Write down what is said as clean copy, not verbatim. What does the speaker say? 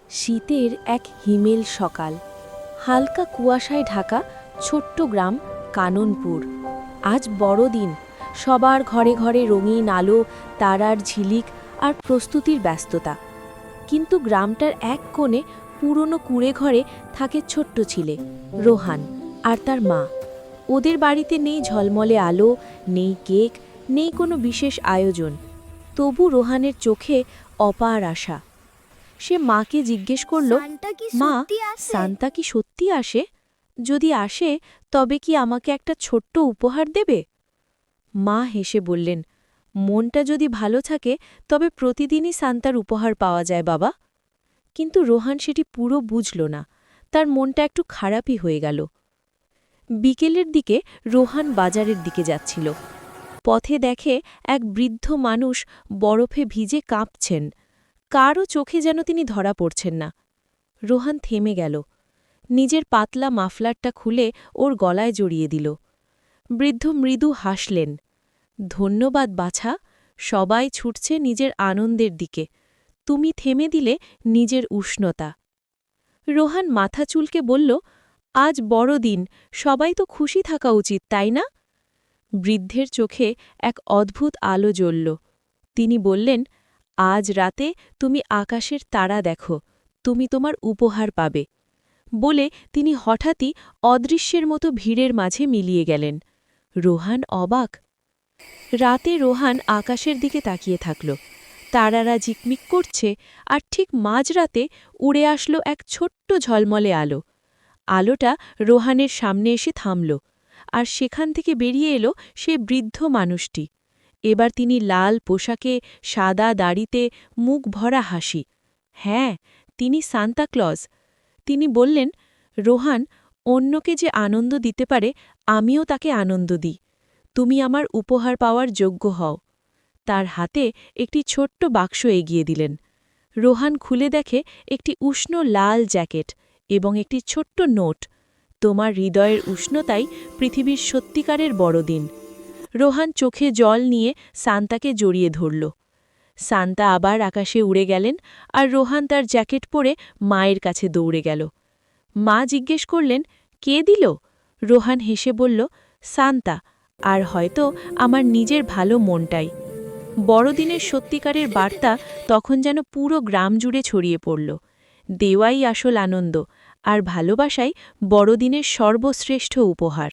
শীতের এক হিমেল সকাল, হালকা কুয়াশায় ঢাকা ছোট্ট গ্রাম কাননপুর। আজ বড়দিন, সবার ঘরে ঘরে রঙিন আলো, তারার ঝিলিক আর প্রস্তুতির ব্যস্ততা। কিন্তু গ্রামটার এক কোণে পুরনো কুঁড়ে ঘরে থাকে ছোট্ট ছেলে রোহান আর তার মা। ওদের বাড়িতে নেই ঝলমলে আলো, নেই কেক, নেই কোনো বিশেষ আয়োজন। তবু রোহানের চোখে অপার আশা। সে মাকে জিজ্ঞেস করল, মা, সান্তা কি সত্যি আসে? যদি আসে তবে কি আমাকে একটা ছোট্ট উপহার দেবে? মা হেসে বললেন, মনটা যদি ভালো থাকে তবে প্রতিদিনই সান্তার উপহার পাওয়া যায় বাবা। কিন্তু রোহান সেটি পুরো বুঝল না, তার মনটা একটু খারাপই হয়ে গেল। বিকেলের দিকে রোহান বাজারের দিকে যাচ্ছিল। পথে দেখে এক বৃদ্ধ মানুষ বরফে ভিজে কাঁপছেন। কারও চোখে যেন তিনি ধরা পড়ছেন না। রোহান থেমে গেল, নিজের পাতলা মাফলারটা খুলে ওর গলায় জড়িয়ে দিল। বৃদ্ধ মৃদু হাসলেন, ধন্যবাদ বাছা, সবাই ছুটছে নিজের আনন্দের দিকে, তুমি থেমে দিলে নিজের উষ্ণতা। রোহান মাথা চুলকে বলল, আজ বড়দিন, সবাই তো খুশি থাকা উচিত, তাই না? বৃদ্ধের চোখে এক অদ্ভুত আলো জ্বলল। তিনি বললেন, আজ রাতে তুমি আকাশের তারা দেখো, তুমি তোমার উপহার পাবে। বলে তিনি হঠাৎই অদৃশ্যের মতো ভিড়ের মাঝে মিলিয়ে গেলেন। রোহান অবাক। রাতে রোহান আকাশের দিকে তাকিয়ে থাকল। তারারা ঝিকমিক করছে, আর ঠিক মাঝরাতে উড়ে আসলো এক ছোট্ট ঝলমলে আলো। আলোটা রোহানের সামনে এসে থামল, আর সেখান থেকে বেরিয়ে এলো সে বৃদ্ধ মানুষটি। এবার তিনি লাল পোশাকে, সাদা দাড়িতে, মুখ ভরা হাসি। হ্যাঁ, তিনি সান্তা ক্লজ। তিনি বললেন, রোহান, অন্যকে যে আনন্দ দিতে পারে আমিও তাকে আনন্দ দিই। তুমি আমার উপহার পাওয়ার যোগ্য হও। তার হাতে একটি ছোট্ট বাক্স এগিয়ে দিলেন। রোহান খুলে দেখে একটি উষ্ণ লাল জ্যাকেট এবং একটি ছোট্ট নোট, তোমার হৃদয়ের উষ্ণতাই পৃথিবীর সত্যিকারের বড়দিন। রোহান চোখে জল নিয়ে সান্তাকে জড়িয়ে ধরল। সান্তা আবার আকাশে উড়ে গেলেন, আর রোহান তার জ্যাকেট পরে মায়ের কাছে দৌড়ে গেল। মা জিজ্ঞেস করলেন, কে দিল? রোহান হেসে বলল, সান্তা, আর হয়তো আমার নিজের ভালো মনটাই। বড়দিনের সত্যিকারের বার্তা তখন যেন পুরো গ্রাম জুড়ে ছড়িয়ে পড়ল। দেওয়াই আসল আনন্দ, আর ভালোবাসাই বড়দিনের সর্বশ্রেষ্ঠ উপহার।